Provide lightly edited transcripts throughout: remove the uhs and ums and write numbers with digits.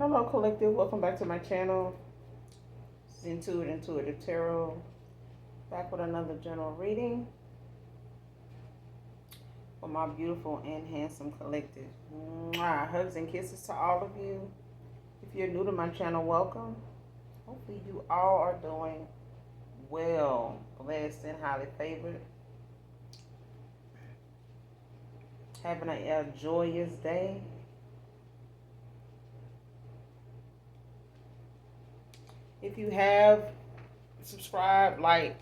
Hello, collective. Welcome back to my channel. This is Intuitive Tarot. Back with another general reading for my beautiful and handsome collective. Mwah. Hugs and kisses to all of you. If you're new to my channel, welcome. Hopefully you all are doing well, blessed, and highly favored. Having a joyous day. If you have subscribed, like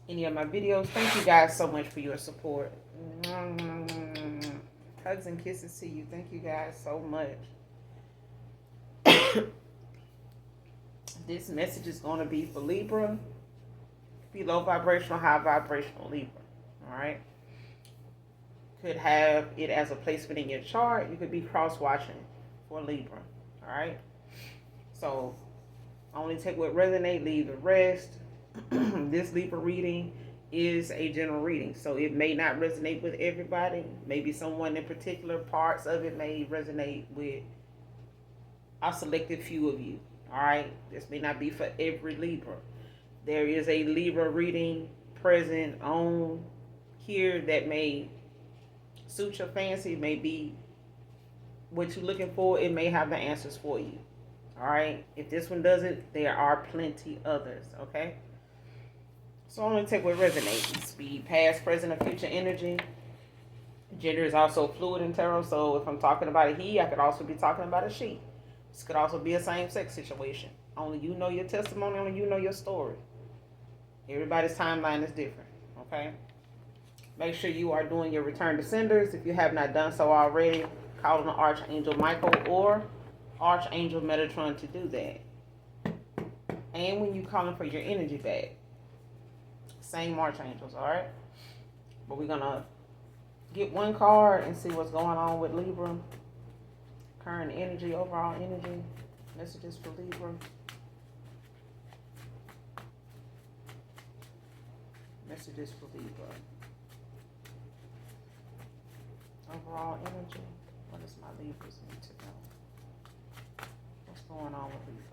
any of my videos, thank you guys so much for your support. Hugs and kisses to you. Thank you guys so much. This message is going to be for Libra. Be low vibrational, high vibrational Libra. Alright. Could have it as a placement in your chart. You could be cross-watching for Libra. Alright. So only take what resonates, leave the rest. This Libra reading is a general reading, so it may not resonate with everybody. Maybe someone in particular parts of it may resonate with a selected few of you. All right, this may not be for every Libra. There is a Libra reading present on here that may suit your fancy. It may be what you're looking for. It may have the answers for you. All right, if this one doesn't, there are plenty others. Okay, so only take what resonates. Be past, present, and future energy. Gender is also fluid in tarot, so if I'm talking about a he, I could also be talking about a she. This could also be a same-sex situation. Only you know your testimony, only you know your story. Everybody's timeline is different, okay? Make sure you are doing your return to senders. If you have not done so already, call on Archangel Michael or Archangel Metatron to do that. And when you calling for your energy back, same archangels, all right? But we're going to get one card and see what's going on with Libra. Current energy, overall energy. Messages for Libra. Messages for Libra. Overall energy. What does my Libras need to know? What's going on with Libra?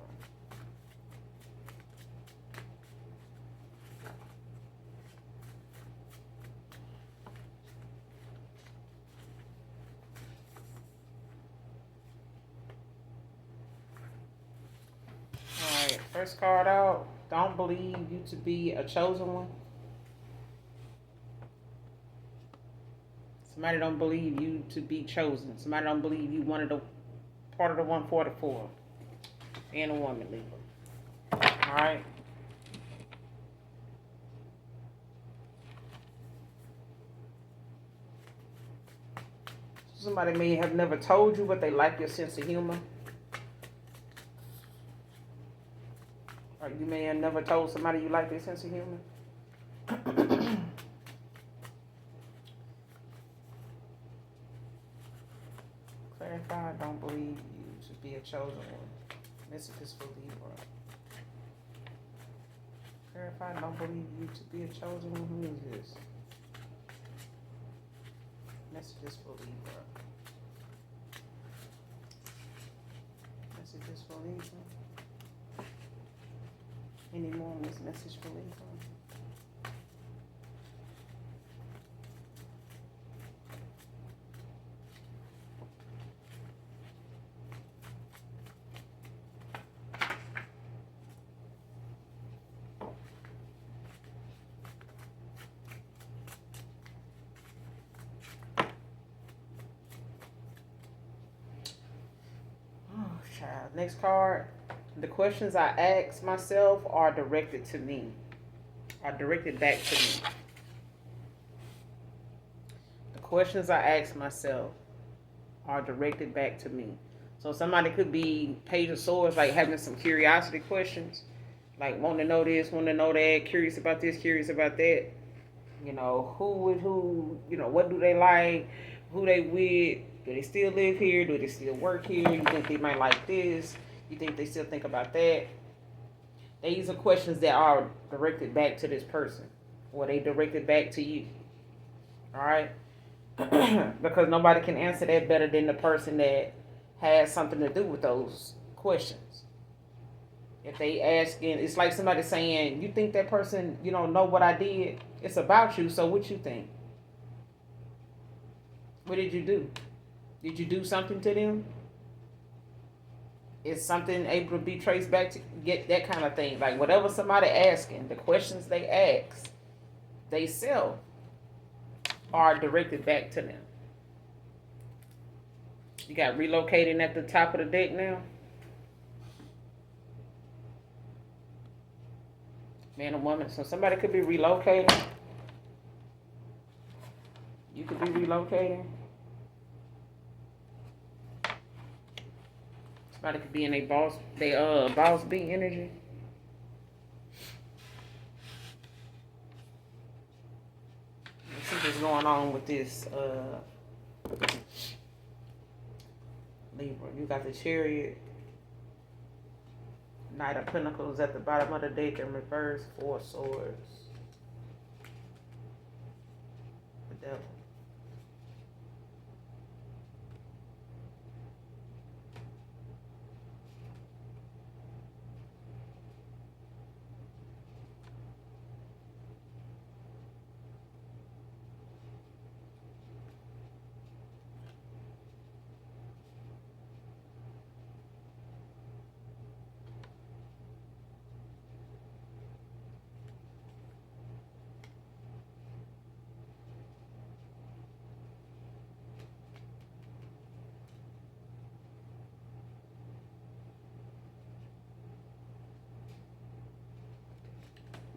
Alright, first card out. Don't believe you to be a chosen one. Somebody don't believe you to be chosen. Somebody don't believe you wanted a part of the 144. And a woman, Libra. Alright. Somebody may have never told you, but they like your sense of humor. Or you may have never told somebody you like their sense of humor. Clarify, don't believe you to be a chosen one. Messages for Libra. Clarify, don't believe you to be a chosen one. Who is this? Messages for Libra. Messages for Libra. Any more on this message for Libra? Child. Next card. The questions I ask myself are directed to me. Are directed back to me. The questions I ask myself are directed back to me. So somebody could be Page of Swords, like having some curiosity questions. Like wanting to know this, wanting to know that, curious about this, curious about that. You know, what do they like? Who they with? Do they still live here? Do they still work here? You think they might like this? You think they still think about that? These are questions that are directed back to this person. Or they directed back to you. Alright? Because nobody can answer that better than the person that has something to do with those questions. If they asking, it's like somebody saying, you think that person, know what I did? It's about you, so what you think? What did you do? Did you do something to them? Is something able to be traced back to get that kind of thing? Like whatever somebody asking, the questions they ask, they self are directed back to them. You got relocating at the top of the deck now. Man and woman. So somebody could be relocating. You could be relocating. Somebody could be in a boss B energy. Let's see what's going on with this Libra. You got the Chariot, Knight of Pentacles at the bottom of the deck in reverse, 4 swords. The Devil.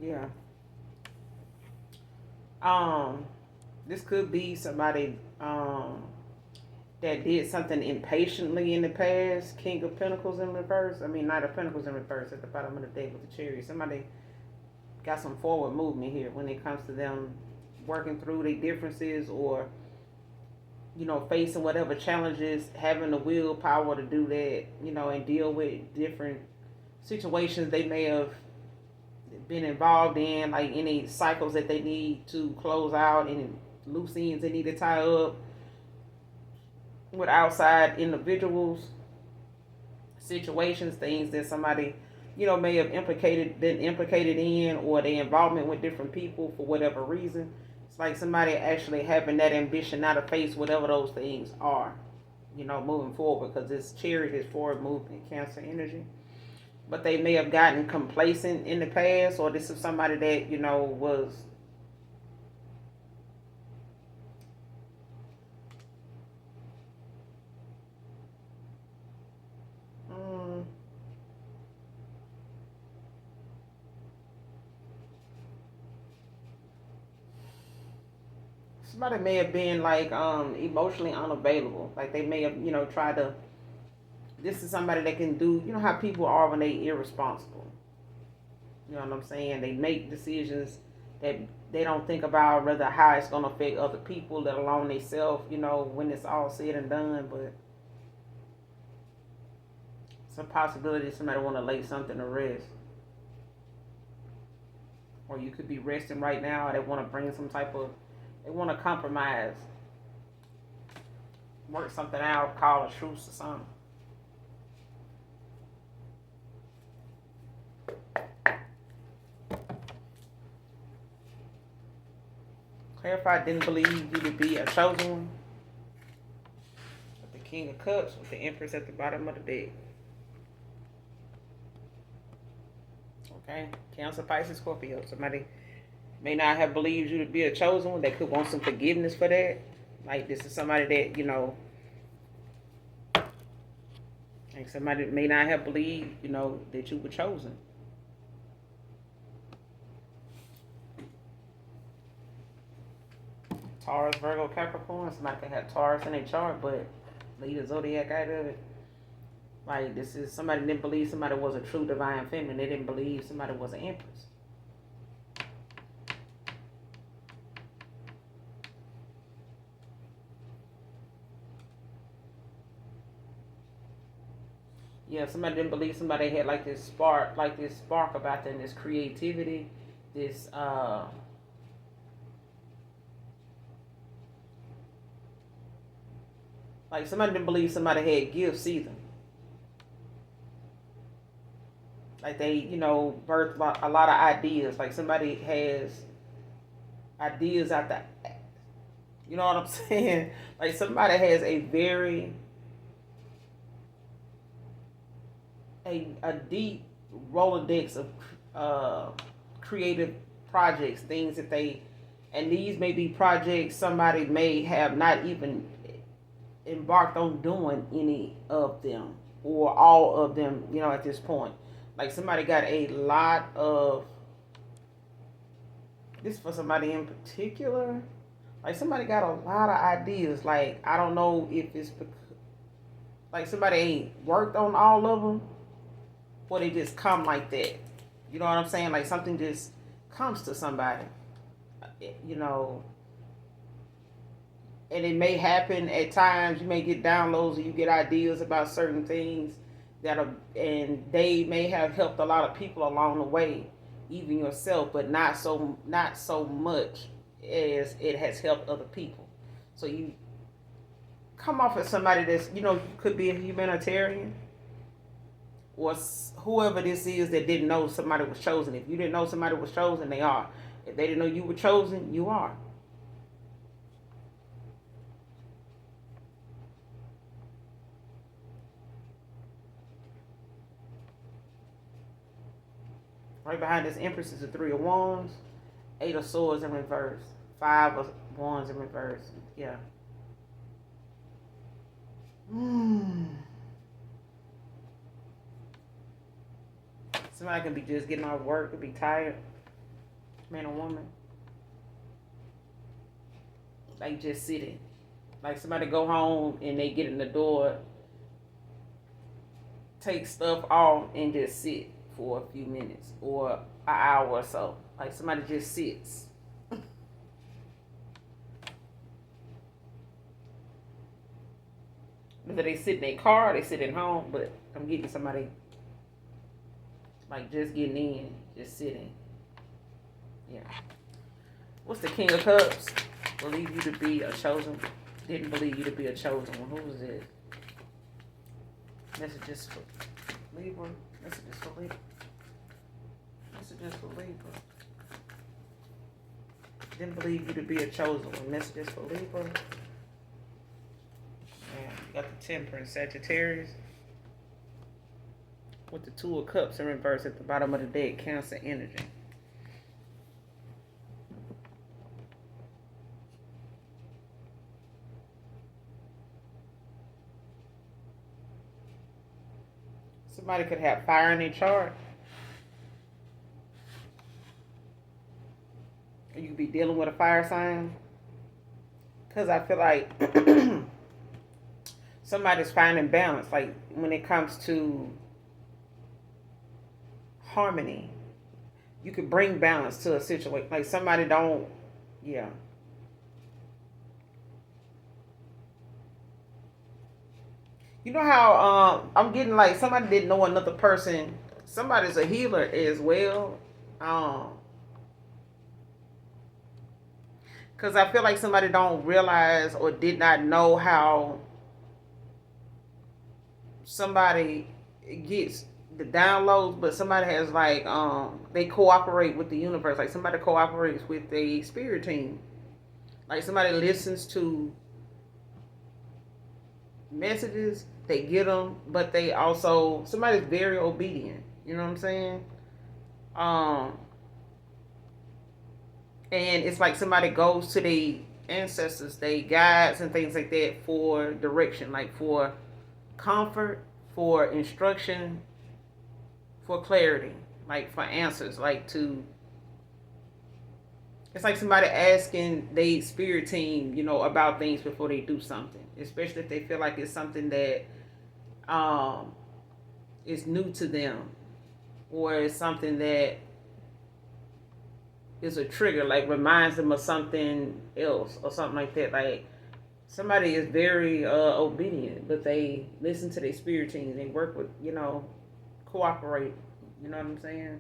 Yeah. This could be somebody that did something impatiently in the past. King of Pentacles in reverse. Knight of Pentacles in reverse at the bottom of the deck with the Chariot. Somebody got some forward movement here when it comes to them working through their differences, or facing whatever challenges, having the willpower to do that, and deal with different situations they may have been involved in, like any cycles that they need to close out, any loose ends they need to tie up with outside individuals, situations, things that somebody may have been implicated in, or their involvement with different people for whatever reason. It's like somebody actually having that ambition now to face whatever those things are, moving forward, because this Chariot is forward movement, Cancer energy. But they may have gotten complacent in the past, or this is somebody that was somebody may have been like emotionally unavailable. Like they may have tried to. This is somebody that can do, how people are when they irresponsible. You know what I'm saying? They make decisions that they don't think about rather how it's going to affect other people, let alone themselves, when it's all said and done. But it's a possibility somebody want to lay something to rest. Or you could be resting right now. They want to bring they want to compromise. Work something out, call a truce or something. Clarify, didn't believe you to be a chosen one. With the King of Cups, with the Empress at the bottom of the deck. Okay, Cancer, Pisces, Scorpio. Somebody may not have believed you to be a chosen one. They could want some forgiveness for that. Like this is somebody that, like somebody may not have believed, that you were chosen. Taurus, Virgo, Capricorn. Somebody could have Taurus in their chart, but leave the zodiac out of it. Like this is somebody didn't believe somebody was a true divine feminine. They didn't believe somebody was an empress. Yeah, somebody didn't believe somebody had like this spark about them, this creativity, this Like somebody didn't believe somebody had gifts either. Like they, birthed a lot of ideas. Like somebody has ideas out the, you know what I'm saying? Like somebody has a very, a deep Rolodex of creative projects, things that they, and these may be projects somebody may have not even embarked on doing any of them or all of them, at this point. Like somebody got a lot of, this for somebody in particular, like somebody got a lot of ideas. Like I don't know if it's like somebody ain't worked on all of them, or they just come like that. You know what I'm saying? Like something just comes to somebody, you know, and it may happen at times. You may get downloads or you get ideas about certain things that are, and they may have helped a lot of people along the way, even yourself, but not so much as it has helped other people. So you come off as somebody that's, could be a humanitarian, or whoever this is that didn't know somebody was chosen. If you didn't know somebody was chosen, they are. If they didn't know you were chosen, you are. Right behind this Empress is the Three of Wands, Eight of Swords in reverse, Five of Wands in reverse. Yeah. Somebody can be just getting off work, could be tired, man or woman. Like just sitting. Like somebody go home and they get in the door, take stuff off and just sit for a few minutes or an hour or so. Like somebody just sits. Whether they sit in their car, they sit at home, but I'm getting somebody like just getting in, just sitting. Yeah. What's the King of Cups? Believe you to be a chosen. Didn't believe you to be a chosen one. Who was this? Messages for Libra. Messages for Libra. Messages for Libra. Didn't believe you to be a chosen one. Messages for Libra. Yeah, you got the Temperance, Sagittarius. With the Two of Cups in reverse at the bottom of the deck, Cancer energy. Somebody could have fire in their chart. You could be dealing with a fire sign. Because I feel like somebody's finding balance. Like when it comes to harmony, you could bring balance to a situation. Like somebody don't, yeah. You know how I'm getting like somebody didn't know another person. Somebody's a healer as well. Because I feel like somebody don't realize or did not know how somebody gets the downloads, but somebody has like they cooperate with the universe. Like somebody cooperates with a spirit team. Like somebody listens to messages, they get them, but they also somebody's very obedient. You know what I'm saying? Um, and it's like somebody goes to the ancestors, they guides and things like that for direction, like for comfort, for instruction, for clarity, like for answers, like to. It's like somebody asking the spirit team, about things before they do something, especially if they feel like it's something that is new to them, or it's something that is a trigger, like reminds them of something else or something like that. Like somebody is very obedient, but they listen to their spirit team. They work with, cooperate. You know what I'm saying?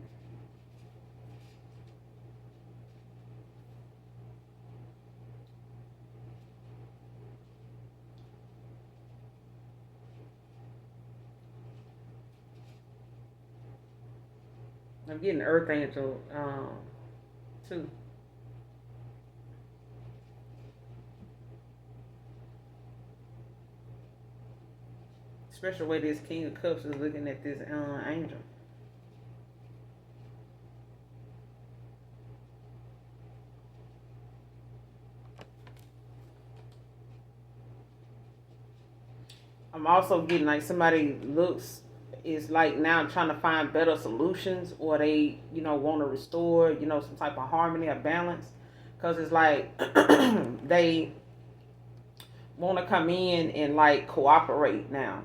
I'm getting Earth Angel too. Especially the way this King of Cups is looking at this angel. I'm also getting like somebody looks is like now trying to find better solutions, or they want to restore some type of harmony or balance, because it's like they want to come in and like cooperate now.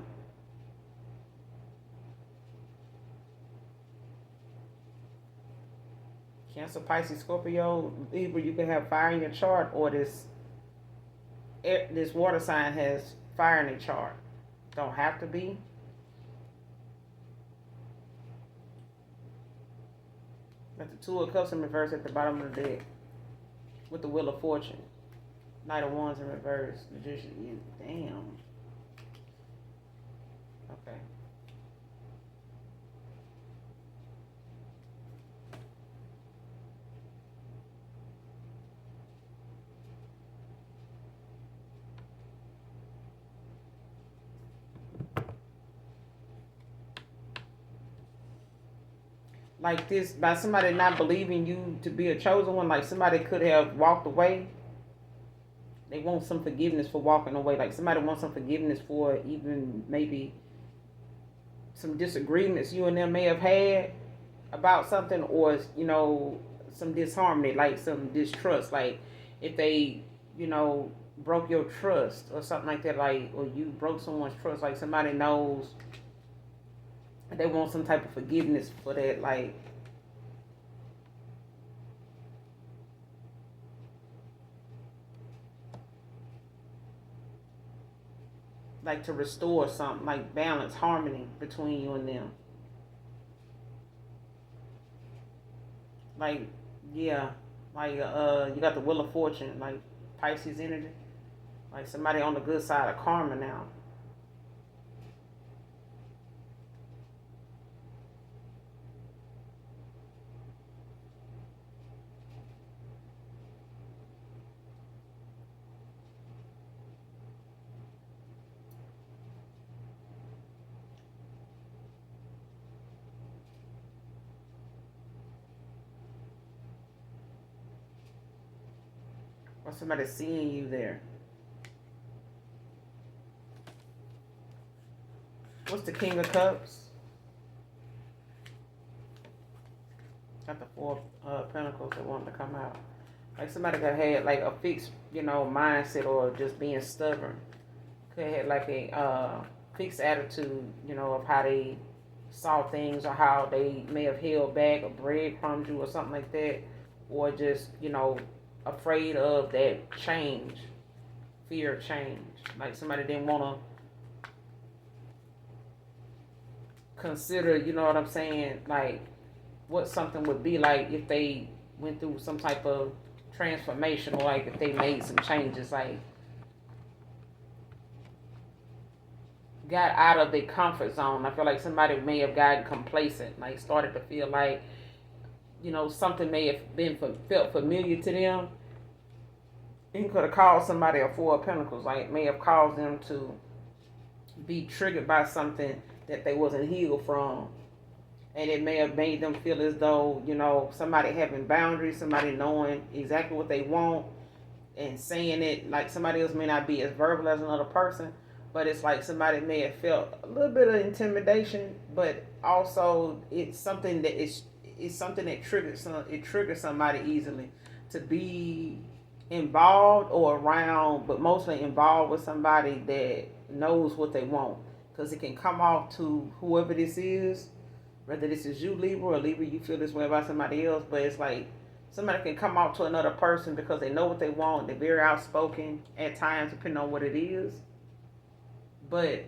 Cancer, Pisces, Scorpio, Libra, you can have fire in your chart, or this water sign has fire in their chart. Don't have to be. Got the Two of Cups in reverse at the bottom of the deck with the Wheel of Fortune. Knight of Wands in reverse. Magician. Damn. Okay. Like this, by somebody not believing you to be a chosen one, like somebody could have walked away. They want some forgiveness for walking away. Like somebody wants some forgiveness for even maybe some disagreements you and them may have had about something, or some disharmony, like some distrust, like if they broke your trust or something like that, like, or you broke someone's trust, like somebody knows they want some type of forgiveness for that, like to restore something, like balance, harmony between you and them. Like, yeah, like you got the Wheel of Fortune, like Pisces energy, like somebody on the good side of karma now. Or somebody seeing you there. What's the King of Cups? Got the Four Pentacles that want to come out. Like somebody could have had like a fixed, mindset, or just being stubborn. Could have had like a fixed attitude, of how they saw things, or how they may have held back or breadcrumbed you or something like that. Or just, afraid of that change, fear of change. Like somebody didn't want to consider, you know what I'm saying, like what something would be like if they went through some type of transformation, or like if they made some changes, like got out of their comfort zone. I feel like somebody may have gotten complacent, like started to feel like, something may have been felt familiar to them. It could have caused somebody a Four of Pentacles, like may have caused them to be triggered by something that they wasn't healed from. And it may have made them feel as though, somebody having boundaries, somebody knowing exactly what they want and saying it. Like somebody else may not be as verbal as another person, but it's like somebody may have felt a little bit of intimidation, but also it's something that it's something that triggers somebody easily to be involved or around, but mostly involved with somebody that knows what they want, because it can come off to whoever this is, whether this is you, Libra, or Libra, you feel this way about somebody else, but it's like somebody can come out to another person because they know what they want. They're very outspoken at times, depending on what it is. But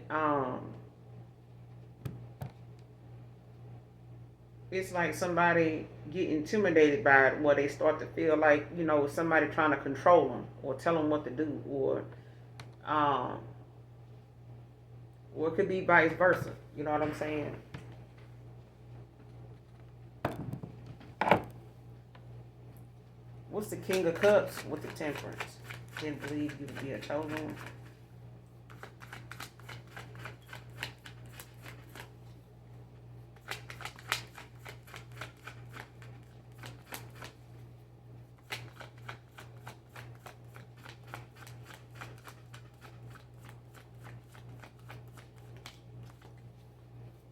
it's like somebody get intimidated by it, where they start to feel like somebody trying to control them or tell them what to do, um, or it could be vice versa. You know what I'm saying? What's the King of Cups with the Temperance? Didn't believe you to be a chosen one.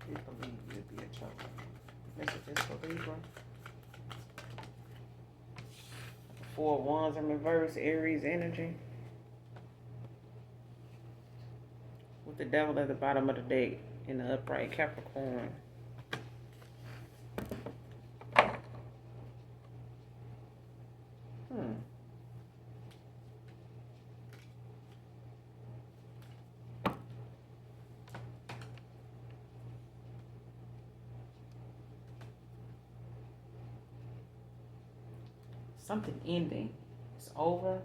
Didn't believe you to be a chosen one. Messages for Libra. Four of Wands in reverse, Aries energy. With the Devil at the bottom of the deck in the upright, Capricorn. Something ending. It's over.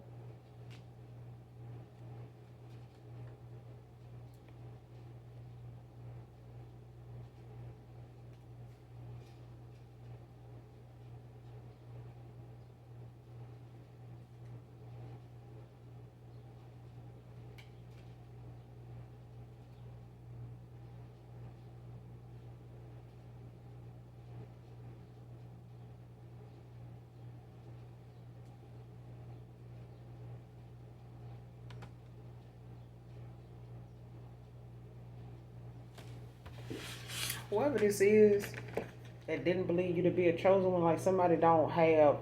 Whoever this is that didn't believe you to be a chosen one, like somebody don't have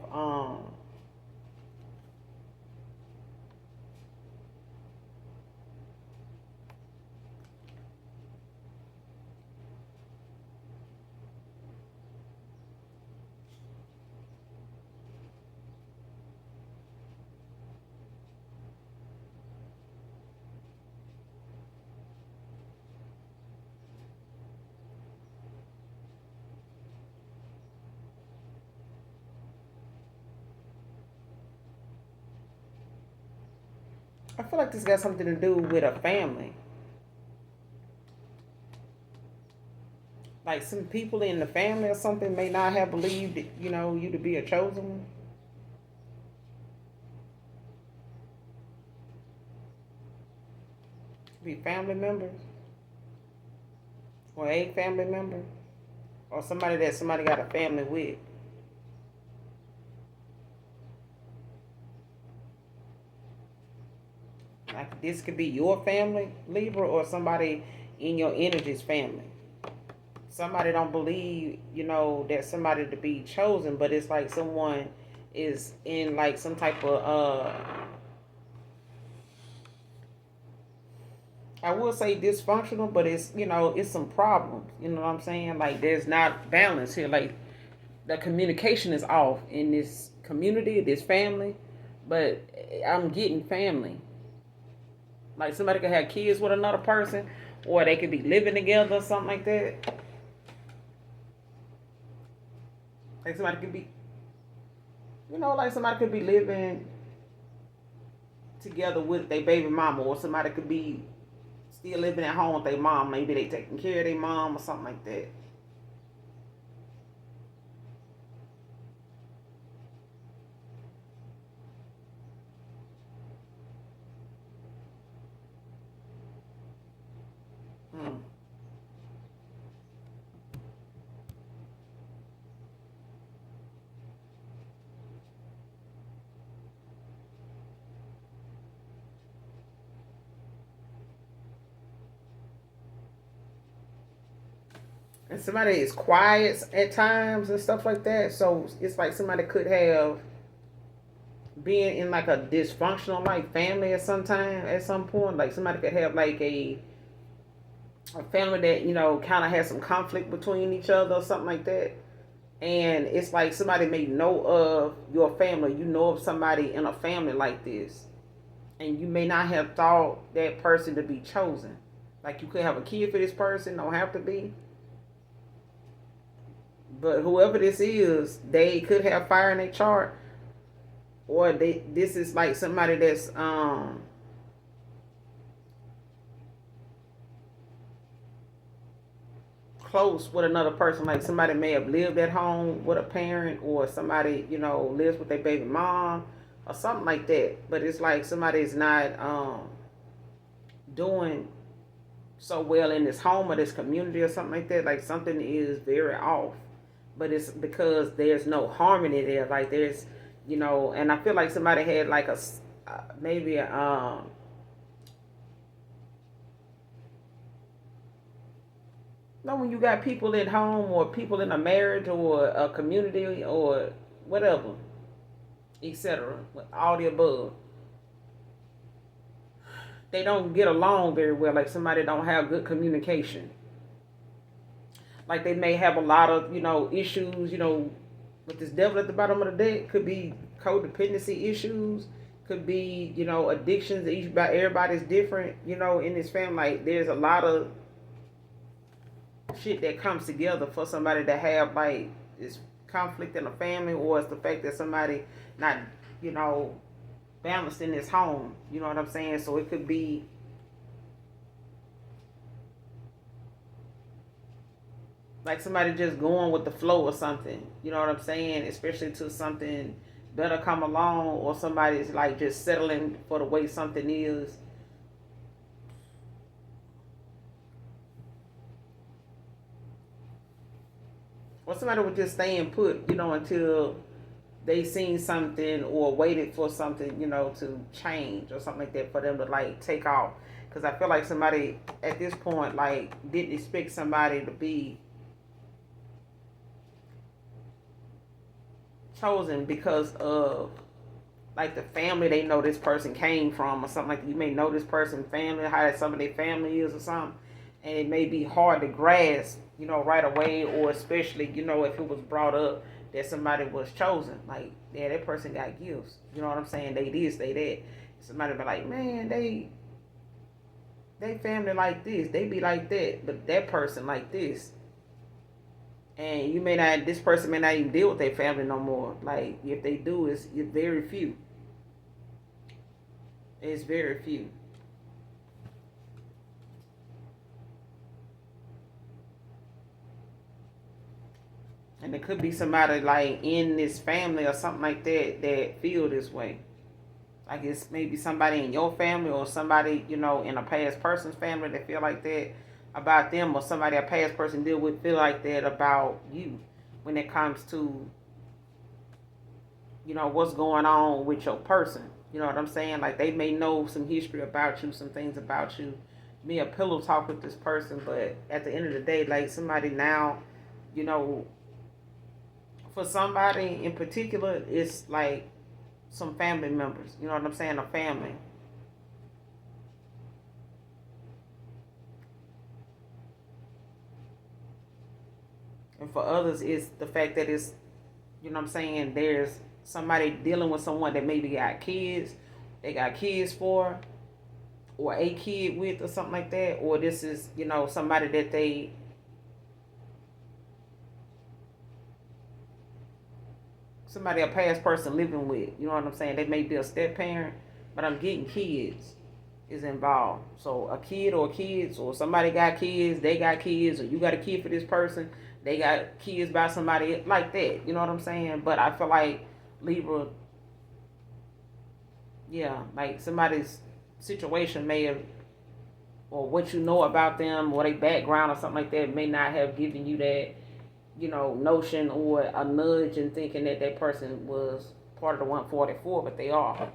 I feel like this got something to do with a family. Like some people in the family or something may not have believed, you to be a chosen one. Be family members or a family member or somebody that somebody got a family with. Like this could be your family, Libra, or somebody in your energy's family. Somebody don't believe, that somebody to be chosen, but it's like someone is in like some type of I will say dysfunctional, but it's some problems. You know what I'm saying? Like there's not balance here. Like the communication is off in this community, this family, but I'm getting family. Like somebody could have kids with another person, or they could be living together or something like that. Like somebody could be, like somebody could be living together with their baby mama, or somebody could be still living at home with their mom. Maybe they taking care of their mom or something like that. And somebody is quiet at times and stuff like that. So it's like somebody could have been in like a dysfunctional like family at some time, at some point. Like somebody could have like a family that kind of has some conflict between each other or something like that. And it's like somebody may know of your family. You know of somebody in a family like this, and you may not have thought that person to be chosen. Like you could have a kid for this person, don't have to be. But whoever this is, they could have fire in their chart, or this is like somebody that's close with another person. Like somebody may have lived at home with a parent, or somebody, lives with their baby mom or something like that. But it's like somebody's not doing so well in this home or this community or something like that. Like something is very off. But it's because there's no harmony there. Like there's, and I feel like somebody had like maybe when you got people at home or people in a marriage or a community or whatever, etc., all the above, they don't get along very well. Like somebody don't have good communication. Like they may have a lot of, issues, with this devil at the bottom of the deck. Could be codependency issues, could be, addictions. Everybody's different, in this family. Like there's a lot of shit that comes together for somebody to have like this conflict in the family, or it's the fact that somebody not, balanced in this home. You know what I'm saying? So it could be like somebody just going with the flow or something. You know what I'm saying? Especially to something better come along, or somebody's like just settling for the way something is. Or somebody was just staying put, until they seen something or waited for something, to change or something like that for them to like take off. Because I feel like somebody at this point like didn't expect somebody to be chosen because of like the family they know this person came from or something like that. You may know this person's family, how some of their family is or something, and it may be hard to grasp, right away, or especially, if it was brought up that somebody was chosen. Like, yeah, that person got gifts. You know what I'm saying? They this, they that. Somebody be like, man, they family like this, they be like that, but that person like this. And this person may not even deal with their family no more. Like, if they do, it's very few. It's very few. And it could be somebody like in this family or something like that feel this way. Like it's maybe somebody in your family or somebody, in a past person's family that feel like that about them, or somebody a past person deal with feel like that about you when it comes to, what's going on with your person. You know what I'm saying? Like they may know some history about you, some things about you. Me a pillow talk with this person, but at the end of the day, like somebody now, for somebody in particular, it's like some family members. You know what I'm saying? A family. And for others, it's the fact that it's, you know what I'm saying, there's somebody dealing with someone that maybe got kids, they got kids for, or a kid with, or something like that. Or this is, somebody that somebody a past person living with. You know what I'm saying? They may be a step parent, but I'm getting kids is involved. So a kid or kids, or somebody got kids, they got kids, or you got a kid for this person, they got kids by somebody like that. You know what I'm saying? But I feel like Libra, yeah, like somebody's situation may have, or what you know about them, or their background or something like that, may not have given you that, notion or a nudge in thinking that that person was part of the 144, but they are.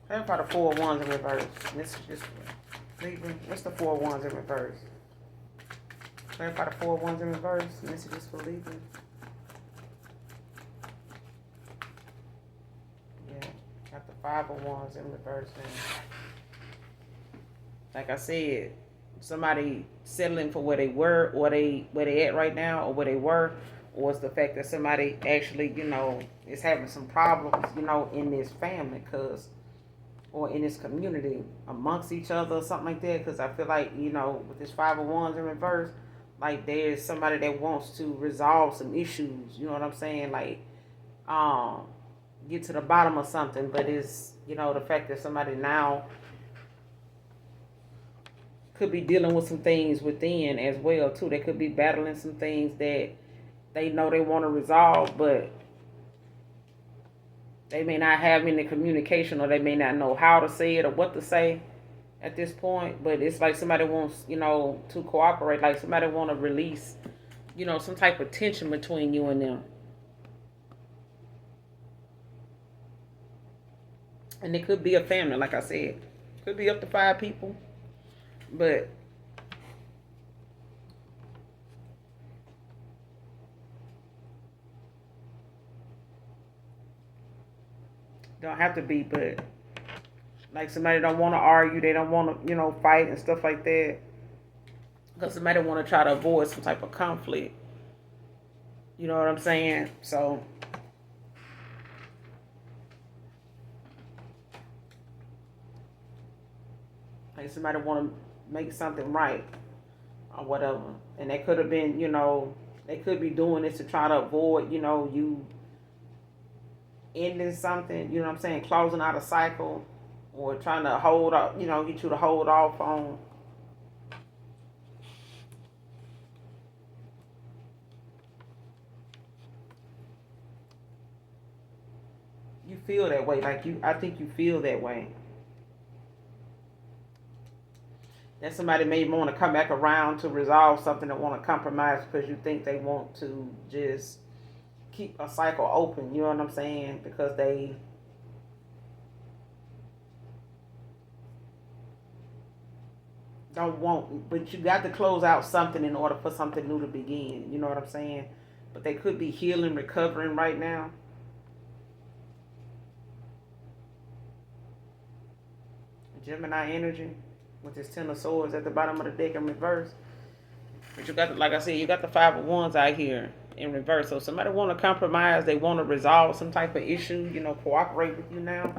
That's about the 4 of Wands in reverse. This is just Libra. What's the 4 of Wands in reverse? Clarify the 4 of Wands in reverse. Messages for Libra. Yeah, got the 5 of Wands in reverse. And like I said, somebody settling for where they were, or where they at right now, or where they were, or it's the fact that somebody actually, is having some problems, in this family, because or in this community amongst each other or something like that. Because I feel like, with this 501s in reverse, like there's somebody that wants to resolve some issues. You know what I'm saying? Like, um, get to the bottom of something. But it's, the fact that somebody now could be dealing with some things within as well too. They could be battling some things that they know they want to resolve, but they may not have any communication, or they may not know how to say it or what to say at this point. But it's like somebody wants, to cooperate. Like somebody want to release, some type of tension between you and them. And it could be a family, like I said. Could be up to 5 people. But don't have to be, but like somebody don't want to argue, they don't want to, fight and stuff like that. Because somebody want to try to avoid some type of conflict. You know what I'm saying? So like somebody want to make something right or whatever. And they could have been, they could be doing this to try to avoid, you ending something, you know what I'm saying, closing out a cycle, or trying to hold up, get you to hold off on. You feel that way, I think you feel that way. That somebody may want to come back around to resolve something, that want to compromise because you think they want to just keep a cycle open, you know what I'm saying? Because they don't want, but you got to close out something in order for something new to begin, you know what I'm saying? But they could be healing, recovering right now. Gemini energy with this 10 of swords at the bottom of the deck in reverse. But you got, like I said, you got the 5 of wands out here in reverse. So somebody want to compromise, they want to resolve some type of issue, cooperate with you now.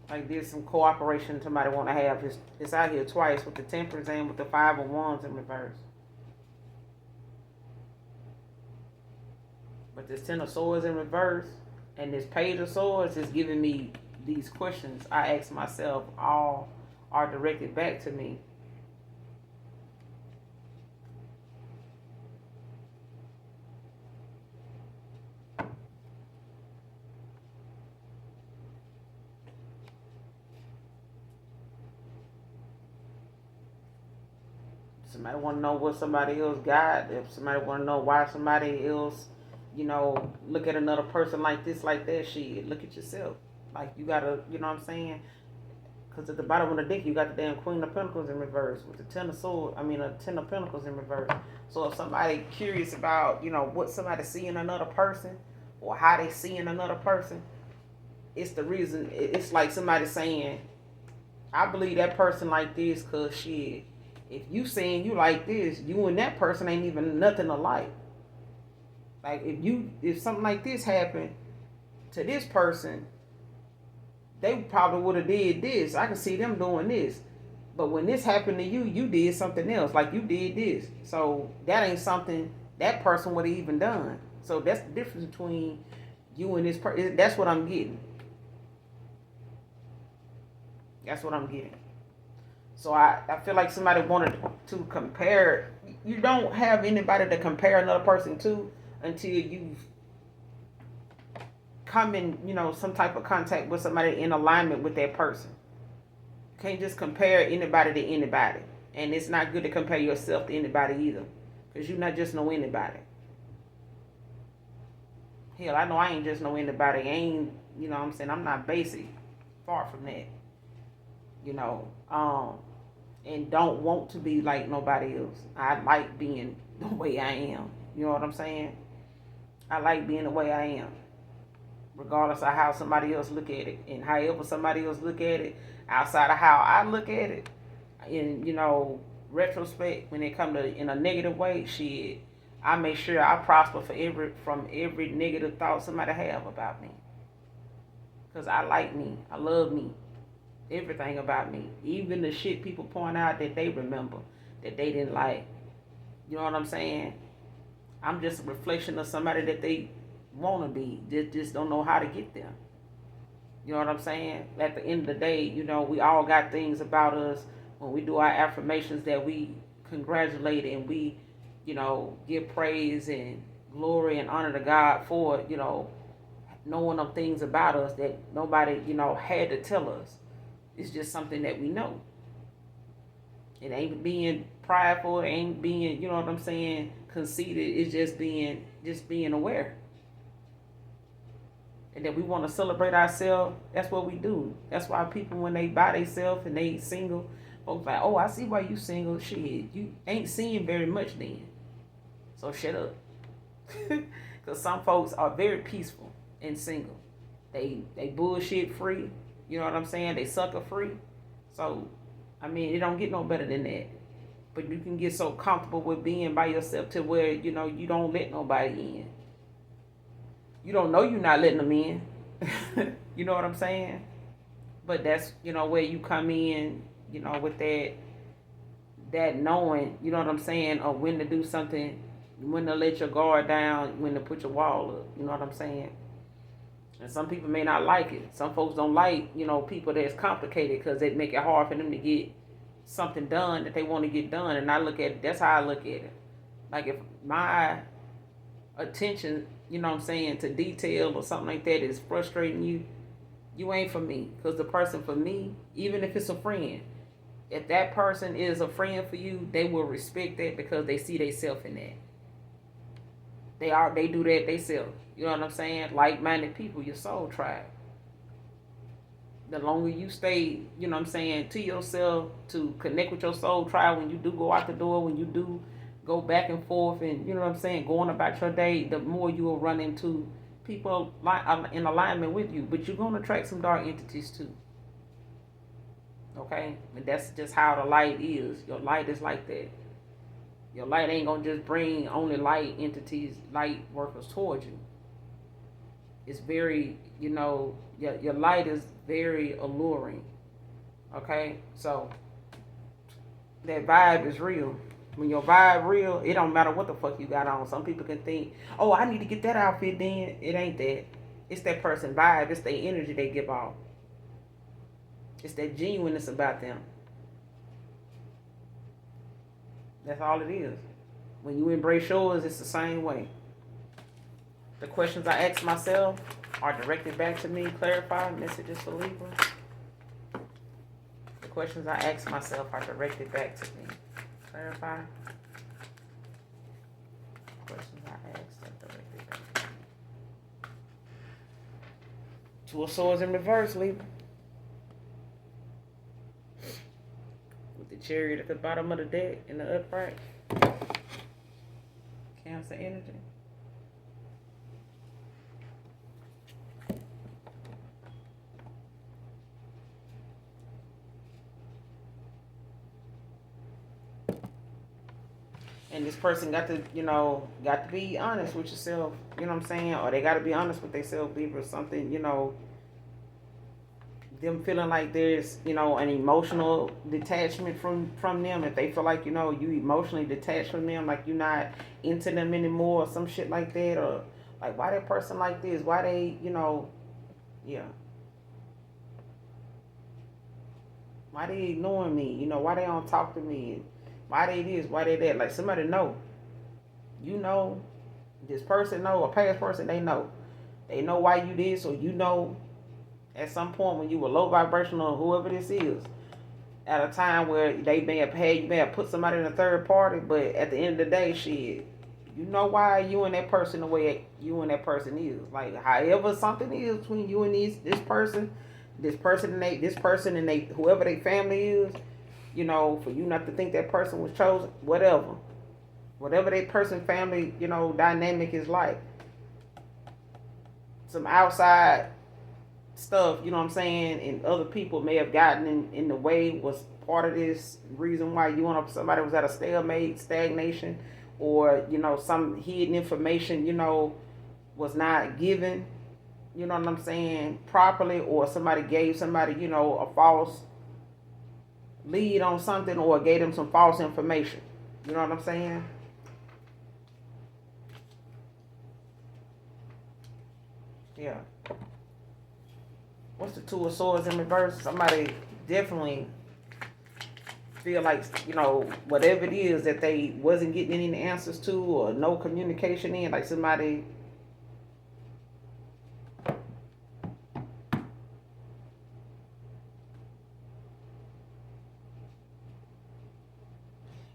Like there's some cooperation somebody want to have. It's out here twice with the Temperance and with the 5 of wands in reverse. But this 10 of swords in reverse and this page of swords is giving me these questions I ask myself, all are directed back to me. Somebody want to know what somebody else got. If somebody want to know why somebody else, look at another person like this, like that, shit, look at yourself. Like you gotta, you know what I'm saying? Because at the bottom of the deck, you got the damn Queen of Pentacles in reverse with the 10 of Swords. a 10 of Pentacles in reverse. So if somebody curious about, what somebody see in another person or how they see in another person, it's the reason. It's like somebody saying, I believe that person like this because shit, if you saying you like this, you and that person ain't even nothing alike. Like if something like this happened to this person, they probably would have did this. I can see them doing this. But when this happened to you, you did something else. Like you did this. So that ain't something that person would have even done. So that's the difference between you and this person. That's what I'm getting. That's what I'm getting. So I feel like somebody wanted to compare. You don't have anybody to compare another person to until you've come in, some type of contact with somebody in alignment with that person. You can't just compare anybody to anybody. And it's not good to compare yourself to anybody either. Because you not just know anybody. Hell, I know I ain't just know anybody. I ain't, what I'm saying? I'm not basic. Far from that. And don't want to be like nobody else. I like being the way I am. You know what I'm saying? I like being the way I am. Regardless of how somebody else look at it. And however somebody else look at it, outside of how I look at it, in, retrospect, when it come to in a negative way, shit, I make sure I prosper from every negative thought somebody have about me. Because I like me. I love me. Everything about me. Even the shit people point out that they remember, that they didn't like. You know what I'm saying? I'm just a reflection of somebody that they want to be. Just don't know how to get there. You know what I'm saying? At the end of the day, we all got things about us when we do our affirmations that we congratulate and we, give praise and glory and honor to God for, knowing them things about us that nobody, had to tell us. It's just something that we know. It ain't being prideful, it ain't being, you know what I'm saying, conceited. It's just being aware. And that we want to celebrate ourselves. That's what we do. That's why people, when they buy themselves and they single, folks like, oh, I see why you single. Shit, you ain't seeing very much then. So shut up. Because some folks are very peaceful and single. They bullshit free. You know what I'm saying? They sucker free. So, it don't get no better than that. But you can get so comfortable with being by yourself to where, you don't let nobody in. You don't know you're not letting them in. You know what I'm saying? But that's, where you come in, with that knowing, you know what I'm saying, of when to do something, when to let your guard down, when to put your wall up. You know what I'm saying? And some people may not like it. Some folks don't like, people that's complicated because they make it hard for them to get something done that they want to get done. And I look at it, that's how I look at it. Like if my attention, you know what I'm saying, to detail or something like that is frustrating you, you ain't for me. Because the person for me, even if it's a friend, if that person is a friend for you, they will respect that because they see themselves in that. They do that themselves. You know what I'm saying? Like-minded people, your soul tribe. The longer you stay, you know what I'm saying, to yourself, to connect with your soul tribe, when you do go out the door, when you do go back and forth and, you know what I'm saying, going about your day, the more you will run into people in alignment with you. But you're going to attract some dark entities too. Okay? And that's just how the light is. Your light is like that. Your light ain't going to just bring only light entities, light workers towards you. It's very, your light is very alluring. Okay? So, that vibe is real. When your vibe real, it don't matter what the fuck you got on. Some people can think, oh, I need to get that outfit then. It ain't that. It's that person vibe. It's their energy they give off. It's that genuineness about them. That's all it is. When you embrace yours, it's the same way. The questions I ask myself are directed back to me. Clarify messages for Libra. The questions I ask myself are directed back to me. Clarify. Questions I asked are directed back to me. Two of Swords in reverse, Libra. With the Chariot at the bottom of the deck in the upright. Cancer energy. And this person got to be honest with yourself, you know what I'm saying? Or they got to be honest with themselves, Libra, something, them feeling like there's, an emotional detachment from them. If they feel like, you emotionally detached from them, like you're not into them anymore or some shit like that. Or like, why that person like this? Why they, yeah. Why they ignoring me? Why they don't talk to me? Why they this? Why they that? Like somebody know. This person know, a past person, they know. They know why you did, so at some point when you were low vibrational, whoever this is, at a time where they may have put somebody in a third party, but at the end of the day, shit, you know why you and that person the way you and that person is. Like however something is between you and this person and they whoever their family is, for you not to think that person was chosen, whatever that person family, dynamic is like. Some outside stuff, you know what I'm saying, and other people may have gotten in the way, was part of this reason why somebody was at a stagnation, or, some hidden information, was not given, you know what I'm saying, properly, or somebody gave somebody, a false lead on something, or gave them some false information. You know what I'm saying? Yeah. What's the Two of Swords in reverse? Somebody definitely feel like, whatever it is that they wasn't getting any answers to, or no communication in, like somebody,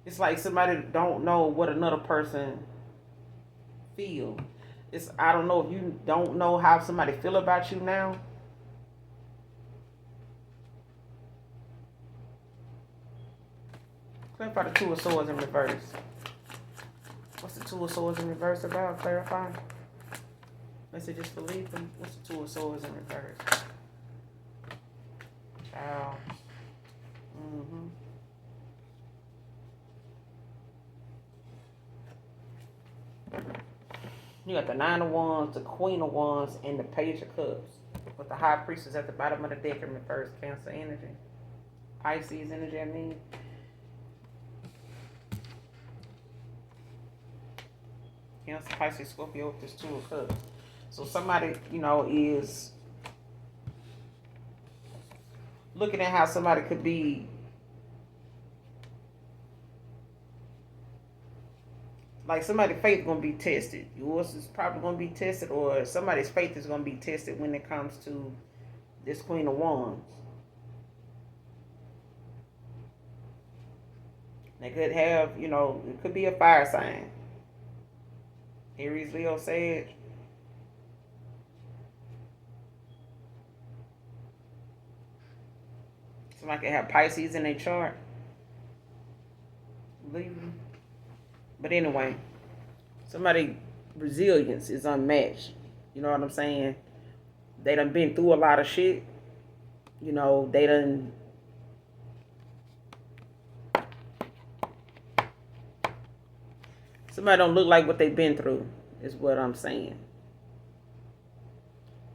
it's like somebody don't know what another person feel. It's, I don't know if you don't know how somebody feel about you now. Clarify the Two of Swords in reverse. What's the Two of Swords in reverse about? Clarify. Messages for Libra. What's the Two of Swords in reverse? Child. You got the Nine of Wands, the Queen of Wands, and the Page of Cups. With the High Priestess at the bottom of the deck in reverse. Cancer energy. Pisces energy, I mean. Cancer, Pisces, Scorpio with this Two of Cups. So somebody, is looking at how somebody could be like somebody's faith going to be tested. Yours is probably going to be tested, or somebody's faith is going to be tested when it comes to this Queen of Wands. They could have, it could be a fire sign. Aries, Leo, Sag. Somebody could have Pisces in their chart. But anyway, somebody resilience is unmatched. You know what I'm saying? They done been through a lot of shit. They done somebody don't look like what they've been through, is what I'm saying.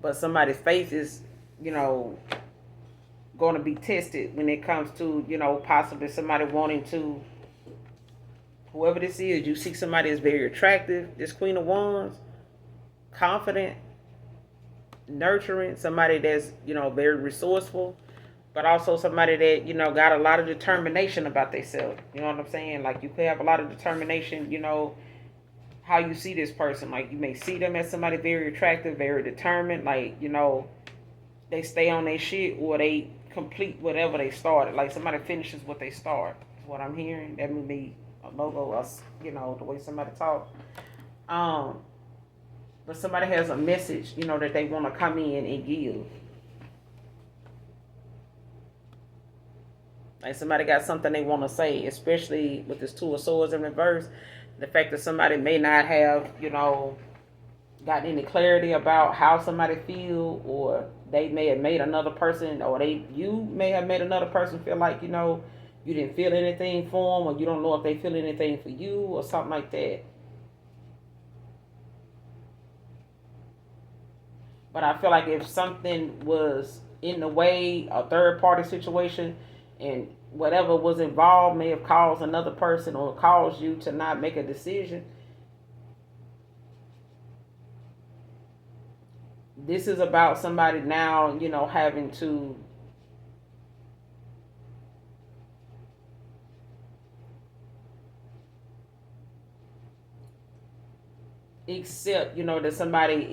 But somebody's faith is, going to be tested when it comes to, possibly somebody wanting to, whoever this is, you see somebody is very attractive, this Queen of Wands, confident, nurturing, somebody that's, very resourceful, but also somebody that, got a lot of determination about themselves. You know what I'm saying? Like, you could have a lot of determination, how you see this person. Like, you may see them as somebody very attractive, very determined, like, they stay on their shit, or they complete whatever they started. Like, somebody finishes what they start, is what I'm hearing. That would be a logo, us, the way somebody talk. But somebody has a message, that they want to come in and give. Like, somebody got something they want to say, especially with this Two of Swords in reverse. The fact that somebody may not have, gotten any clarity about how somebody feel, or they may have made another person, or you may have made another person feel like, you didn't feel anything for them, or you don't know if they feel anything for you, or something like that. But I feel like if something was in the way, a third party situation, and whatever was involved may have caused another person or caused you to not make a decision, this is about somebody now, having to accept, that somebody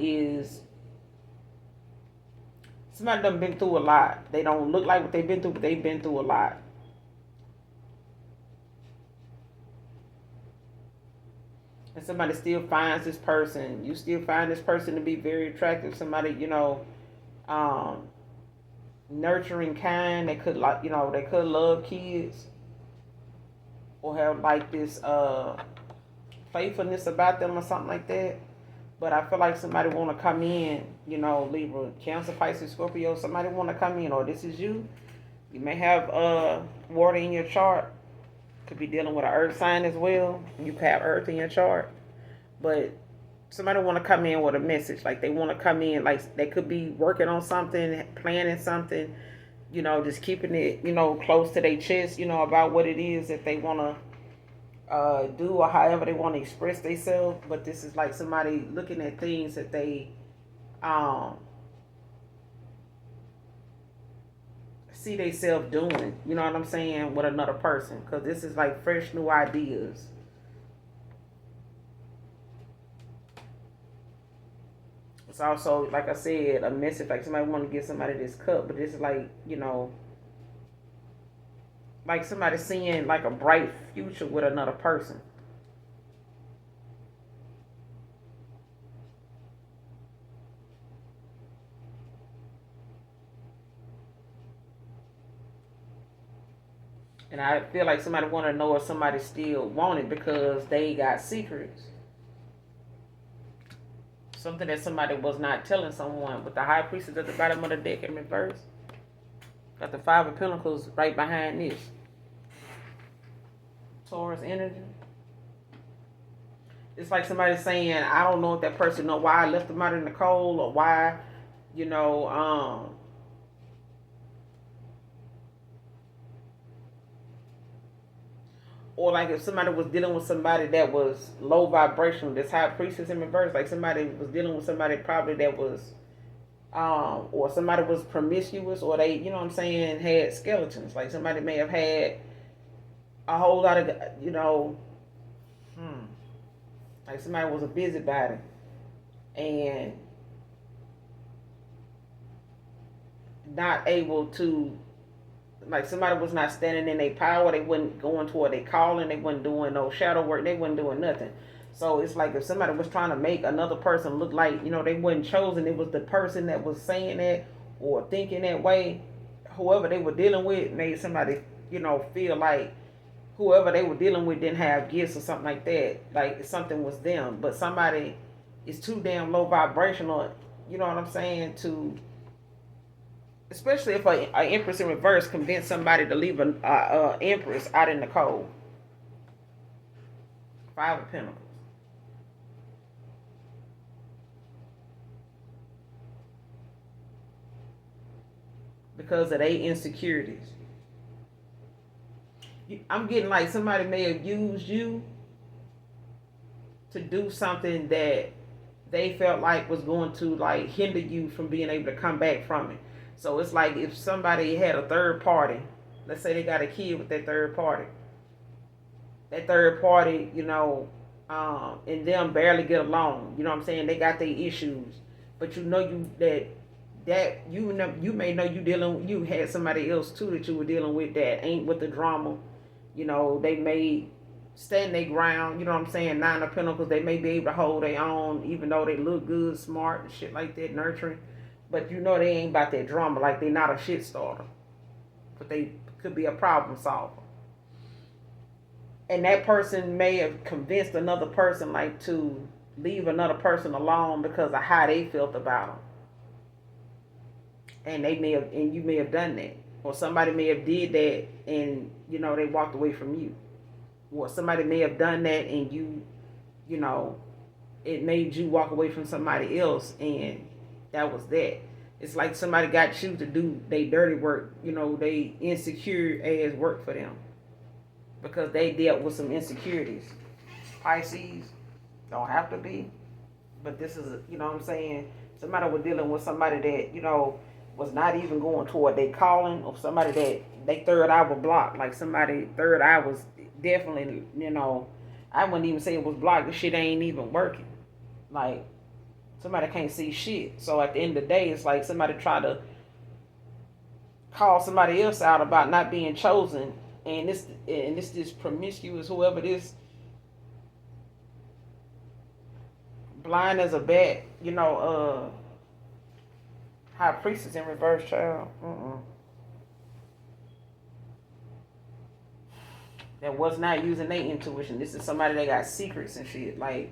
done been through a lot. They don't look like what they've been through, but they've been through a lot. And somebody still finds this person. You still find this person to be very attractive. Somebody, nurturing, kind. They could, like, they could love kids, or have like this playfulness about them, or something like that. But I feel like somebody want to come in, Libra, Cancer, Pisces, Scorpio. Somebody want to come in, or this is you. You may have water in your chart. Could be dealing with an earth sign as well. You could have earth in your chart. But somebody want to come in with a message. Like they want to come in, like they could be working on something, planning something, just keeping it, close to their chest, about what it is that they want to do, or however they want to express themselves. But this is like somebody looking at things that they um, see themselves doing, you know what I'm saying, with another person. Because this is like fresh new ideas. It's also, like I said, a message, like somebody want to give somebody this cup, but this is like, like somebody seeing like a bright future with another person. And I feel like somebody want to know if somebody still want it because they got secrets. Something that somebody was not telling someone. With the High Priestess at the bottom of the deck in reverse. Got the Five of Pentacles right behind this. Taurus energy. It's like somebody saying, I don't know if that person know why I left them out in the cold, or why, or like if somebody was dealing with somebody that was low vibrational, this High Priestess in reverse, like somebody was dealing with somebody probably that was, or somebody was promiscuous, or they, had skeletons. Like somebody may have had a whole lot of, like somebody was a busybody, and not able to, like somebody was not standing in their power. They wasn't going toward their calling. They wasn't doing no shadow work. They wasn't doing nothing. So it's like if somebody was trying to make another person look like, they wasn't chosen. It was the person that was saying that or thinking that way. Whoever they were dealing with made somebody, feel like whoever they were dealing with didn't have gifts or something like that. Like something was them. But somebody is too damn low vibrational, you know what I'm saying, to, especially if an Empress in reverse convinced somebody to leave an Empress out in the cold. Five of Pentacles. Because of their insecurities. I'm getting like somebody may have used you to do something that they felt like was going to like hinder you from being able to come back from it. So it's like if somebody had a third party, let's say they got a kid with that third party. That third party, and them barely get along. You know what I'm saying? They got their issues, but you may know you had somebody else too that you were dealing with that ain't with the drama. They may stand their ground. You know what I'm saying? Nine of Pentacles. They may be able to hold their own, even though they look good, smart, and shit like that, nurturing. But they ain't about that drama. Like, they not a shit starter. But they could be a problem solver. And that person may have convinced another person, like, to leave another person alone because of how they felt about them. And you may have done that. Or somebody may have did that and, they walked away from you. Or somebody may have done that and it made you walk away from somebody else, and that was that. It's like somebody got you to do they dirty work, they insecure ass work for them. Because they dealt with some insecurities. Pisces don't have to be. But this is, what I'm saying? Somebody was dealing with somebody that, was not even going toward their calling, or somebody that they third eye was blocked. Like somebody third eye was definitely, I wouldn't even say it was blocked. The shit ain't even working. Like, somebody can't see shit. So at the end of the day, it's like somebody tried to call somebody else out about not being chosen. And this promiscuous, whoever this, blind as a bat, High Priestess in reverse, child. That was not using their intuition. This is somebody that got secrets and shit. Like,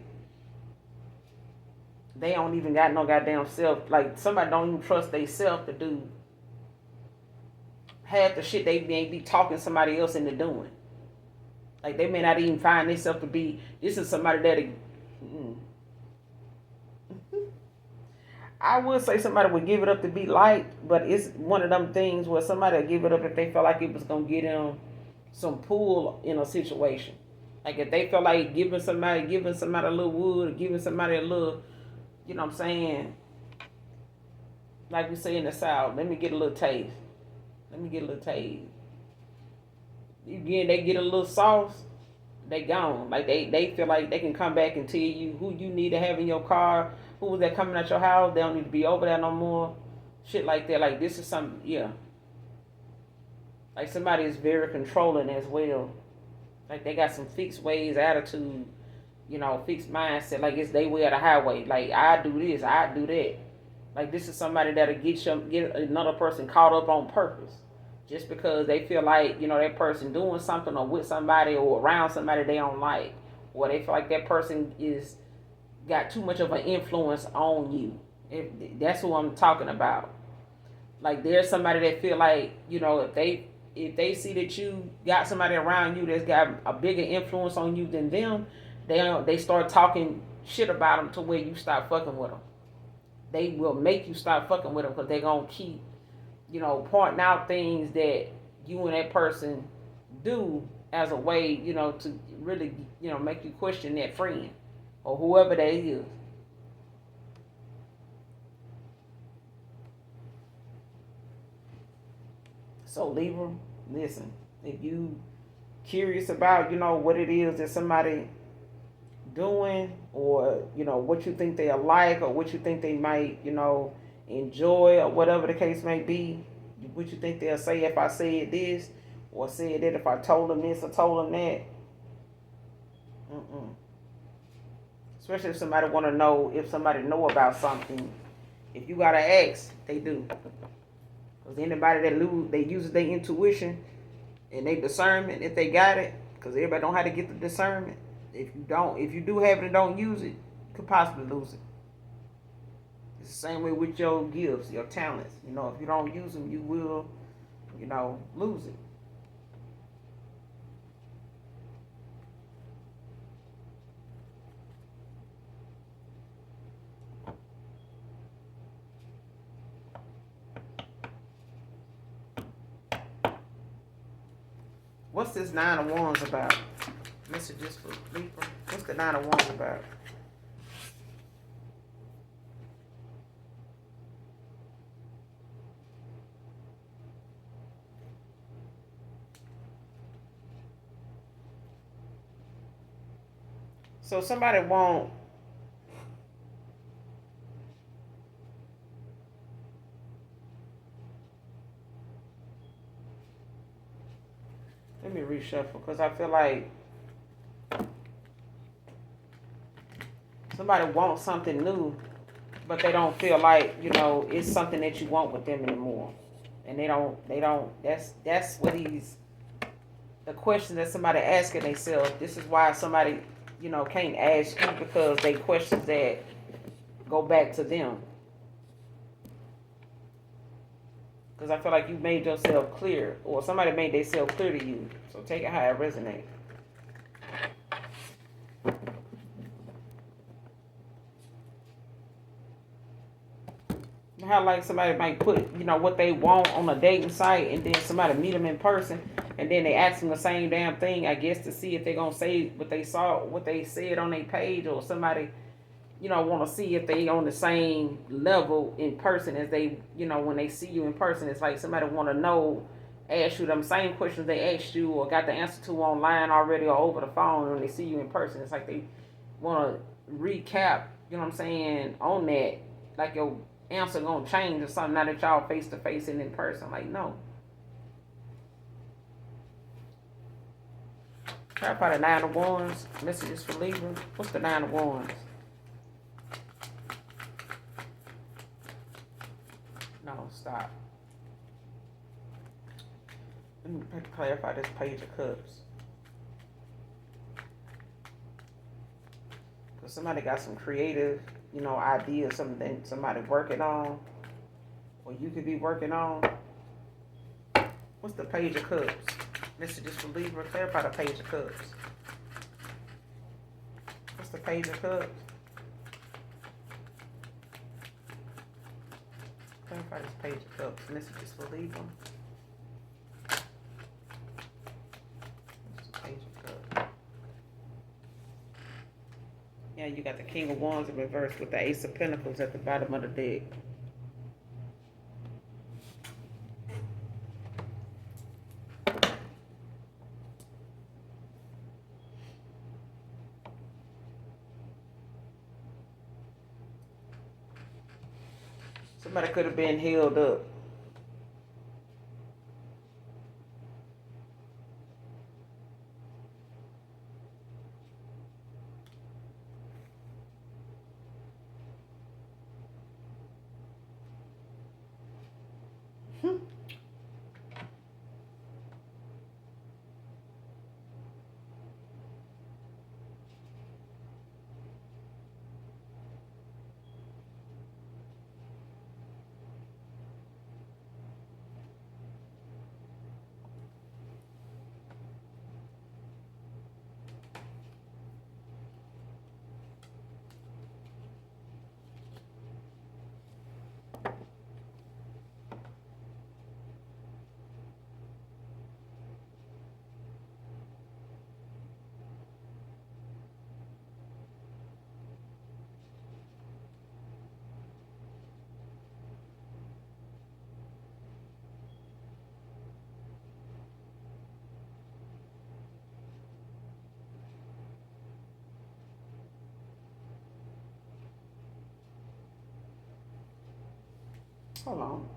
they don't even got no goddamn self. Like, somebody don't even trust they self to do half the shit they may be talking somebody else into doing. Like, they may not even find themselves to be, this is somebody that, I would say somebody would give it up to be liked, but it's one of them things where somebody would give it up if they felt like it was gonna get them some pull in a situation. Like if they felt like giving somebody a little wood, or giving somebody a little, you know what I'm saying? Like we say in the South, let me get a little taste. Let me get a little taste. Again, they get a little sauce, they gone. Like they feel like they can come back and tell you who you need to have in your car, who was that coming at your house, they don't need to be over there no more. Shit like that. Like this is something, yeah. Like somebody is very controlling as well. Like they got some fixed ways, attitude, fixed mindset. Like it's they way of the highway. Like I do this, I do that. Like this is somebody that'll get another person caught up on purpose, just because they feel like that person doing something or with somebody or around somebody they don't like, or they feel like that person is got too much of an influence on you. That's who I'm talking about. Like there's somebody that feel like if they see that you got somebody around you that's got a bigger influence on you than them, they start talking shit about them to where you stop fucking with them. They will make you stop fucking with them because they're gonna keep pointing out things that you and that person do as a way to really make you question that friend or whoever that is. So Libra, listen, if you curious about what it is that somebody doing, or what you think they are like, or what you think they might enjoy, or whatever the case may be, what you think they'll say if I said this or said that, if I told them this or told them that. Especially if somebody want to know, if somebody know about something, if you gotta ask, they do. Because anybody that they uses their intuition and they discernment, if they got it, because everybody don't know how to get the discernment. If you do have it and don't use it, you could possibly lose it. It's the same way with your gifts, your talents. If you don't use them, you will, lose it. What's this Nine of Wands about? Messages for Libra. What's the Nine of Wands about? So somebody won't. Let me reshuffle because I feel like somebody wants something new, but they don't feel like it's something that you want with them anymore, and they don't. That's what the question that somebody asking themselves. This is why somebody can't ask you, because they questions that go back to them. Because I feel like you made yourself clear, or somebody made themselves clear to you. So take it how it resonates. How like somebody might put what they want on a dating site, and then somebody meet them in person, and then they ask them the same damn thing, I guess, to see if they're gonna say what they saw, what they said on their page, or somebody want to see if they on the same level in person as they when they see you in person. It's like somebody want to know, ask you them same questions they asked you or got the answer to online already or over the phone. When they see you in person, it's like they want to recap, what I'm saying, on that, like your answer gonna change or something now that y'all face to face and in person. Like, no. Try about the Nine of Wands. Messages for Libra. What's the Nine of Wands? No, stop. Let me clarify this Page of Cups. Because somebody got some creative, ideas, something somebody working on, or you could be working on. What's the Page of Cups? Messages for Libra. Clarify the Page of Cups. What's the Page of Cups? Try this Page of Cups. Messages for Libra. Page of Cups. Yeah, you got the King of Wands in reverse with the Ace of Pentacles at the bottom of the deck. Somebody could have been held up. Hold on.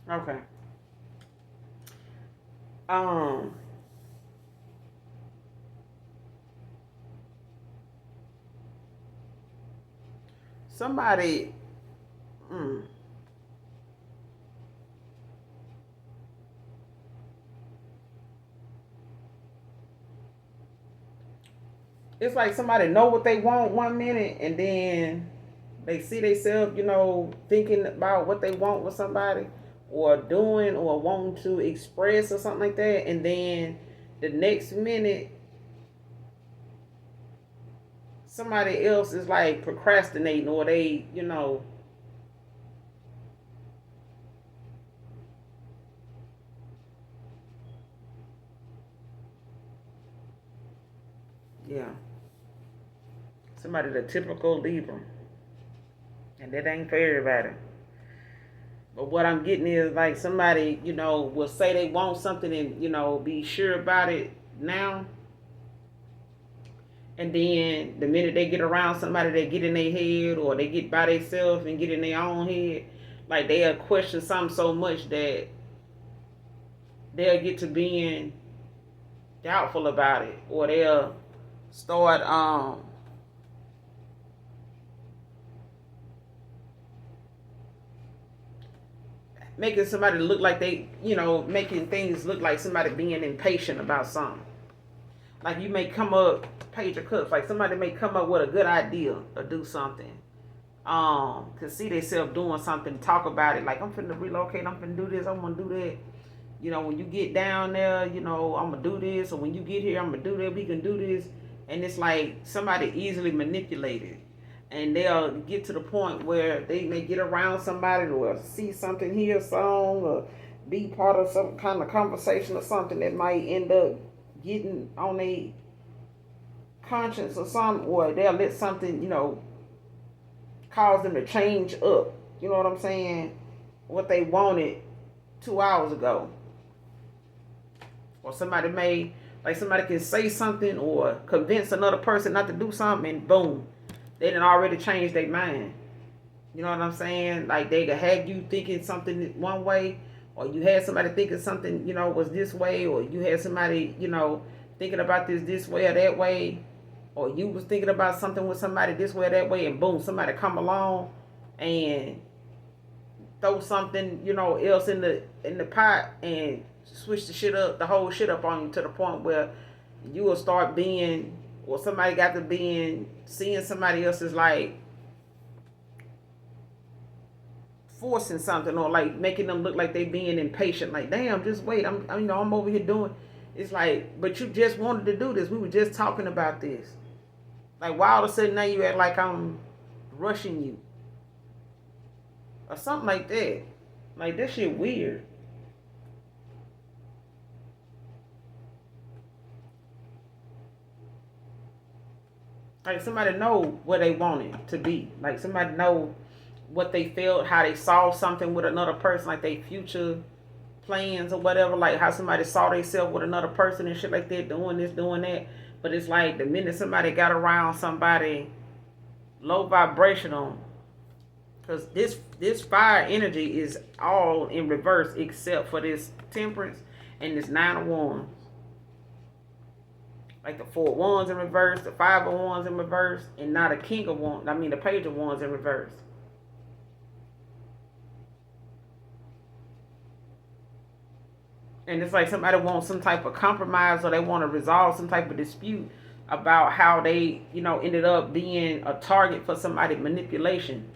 Okay. Um. Somebody. Mm, it's like somebody know what they want 1 minute, and then they see themselves, thinking about what they want with somebody, or doing, or wanting to express, or something like that, and then the next minute, somebody else is like procrastinating, or they. Yeah. Somebody the typical Libra, and that ain't for everybody. But what I'm getting is like somebody, will say they want something and, be sure about it now. And then the minute they get around somebody, they get in their head, or they get by themselves and get in their own head. Like they'll question something so much that they'll get to being doubtful about it. Or they'll start making somebody look like they, making things look like somebody being impatient about something. Like you may come up, Page of Cups, like somebody may come up with a good idea or do something. Can see themselves doing something, talk about it, like I'm finna relocate, I'm finna do this, I'm gonna do that. When you get down there, I'm gonna do this, or when you get here, I'm gonna do that, we can do this. And it's like somebody easily manipulated. And they'll get to the point where they may get around somebody or see something, hear a song, or be part of some kind of conversation or something that might end up getting on their conscience or something, or they'll let something, cause them to change up. You know what I'm saying? What they wanted 2 hours ago. Or somebody can say something or convince another person not to do something, and boom, they done already changed their mind. You know what I'm saying? Like they could have you thinking something one way, or you had somebody thinking something, was this way, or you had somebody, thinking about this way or that way, or you was thinking about something with somebody this way or that way, and boom, somebody come along and throw something, else in the pot and switch the whole shit up on you, to the point where you will start being, or somebody got to being, seeing somebody else is like forcing something, or like making them look like they being impatient. Like, damn, just wait. I'm over here doing. It's like, but you just wanted to do this. We were just talking about this. Like, why all of a sudden now you act like I'm rushing you, or something like that. Like, this shit weird. Like, somebody know where they wanted to be. Like, somebody know what they felt, how they saw something with another person, like they future plans or whatever. Like how somebody saw themselves with another person and shit like that, doing this, doing that. But it's like the minute somebody got around somebody low vibrational, because this fire energy is all in reverse except for this Temperance and this 9 of Wands. Like the 4 of Wands in reverse, the 5 of Wands in reverse, and not a King of Wands. I mean the Page of Wands in reverse. And it's like somebody wants some type of compromise, or they want to resolve some type of dispute about how they, ended up being a target for somebody's manipulation,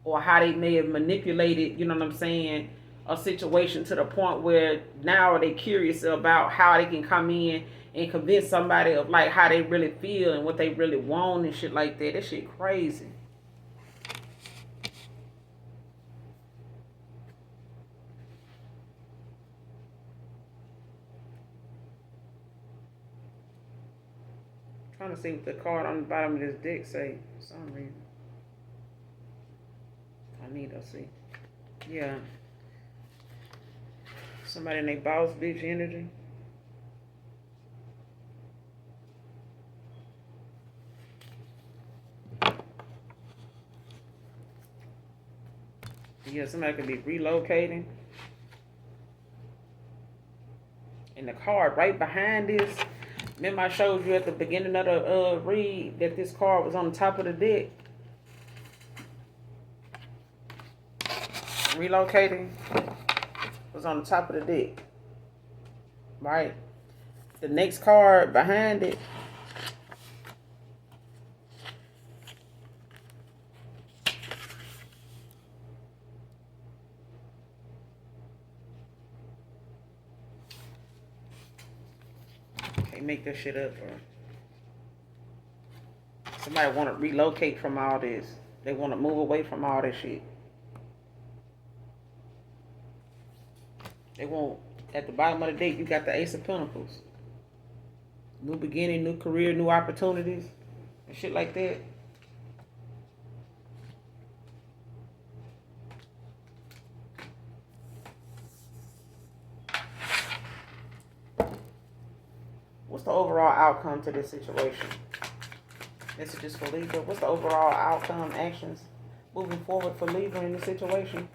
or how they may have manipulated, a situation to the point where now they curious about how they can come in and convince somebody of like how they really feel and what they really want and shit like that. That shit crazy. Trying to see what the card on the bottom of this deck say for some reason. I need to see. Yeah. Somebody in their boss bitch energy. Yeah, somebody could be relocating. And the card right behind this, remember I showed you at the beginning of the read that this card was on the top of the deck? Relocating was on the top of the deck. Right? The next card behind it, can't make this shit up, bro. Somebody want to relocate from all this. They want to move away from all this shit. They want, at the bottom of the deck, you got the Ace of Pentacles. New beginning, new career, new opportunities, and shit like that. What's the overall outcome to this situation? Messages for Libra. What's the overall outcome, actions moving forward for Libra in this situation?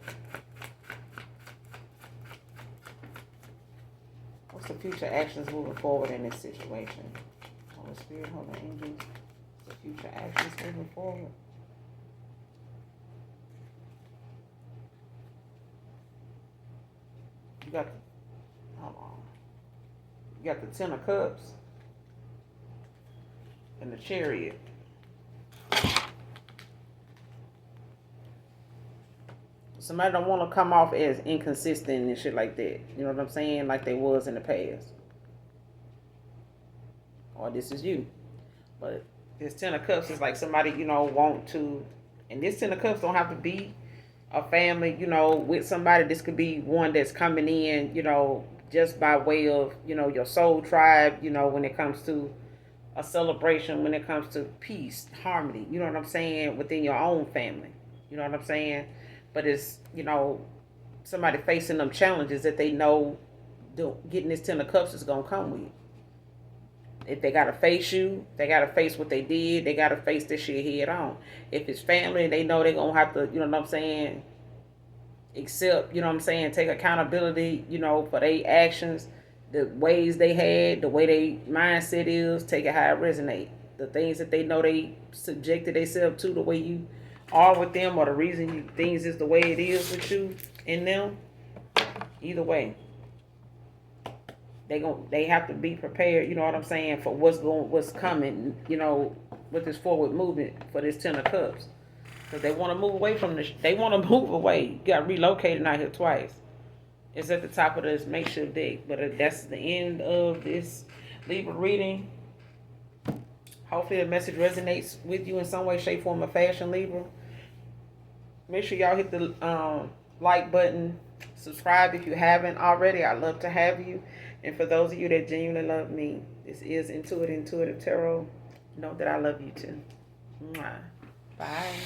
What's the future actions moving forward in this situation? Holy Spirit, Holy Angels, future actions moving forward. You got the, hold on. You got the Ten of Cups and the Chariot. Somebody don't want to come off as inconsistent and shit like that. You know what I'm saying? Like they was in the past. Or this is you. But this Ten of Cups is like somebody, want to, and this Ten of Cups don't have to be a family, with somebody. This could be one that's coming in, just by way of, your soul tribe, when it comes to a celebration, when it comes to peace, harmony, you know what I'm saying, within your own family. You know what I'm saying? But it's, somebody facing them challenges that they know getting this Ten of Cups is going to come with. If they got to face you, they got to face what they did. They got to face this shit head on. If it's family, they know they're going to have to, accept, take accountability, for their actions, the ways they had, the way they mindset is, take it how it resonate. The things that they know they subjected themselves to, the way you are with them, or the reason things is the way it is with you and them. Either way, they have to be prepared. You know what I'm saying, for what's coming. With this forward movement for this Ten of Cups, because they want to move away from this. They want to move away. You got relocated out here twice. It's at the top of this makeshift deck, but that's the end of this Libra reading. Hopefully the message resonates with you in some way, shape, form, or fashion, Libra. Make sure y'all hit the like button. Subscribe if you haven't already. I'd love to have you. And for those of you that genuinely love me, this is Intuitive Tarot. Know that I love you too. Mwah. Bye.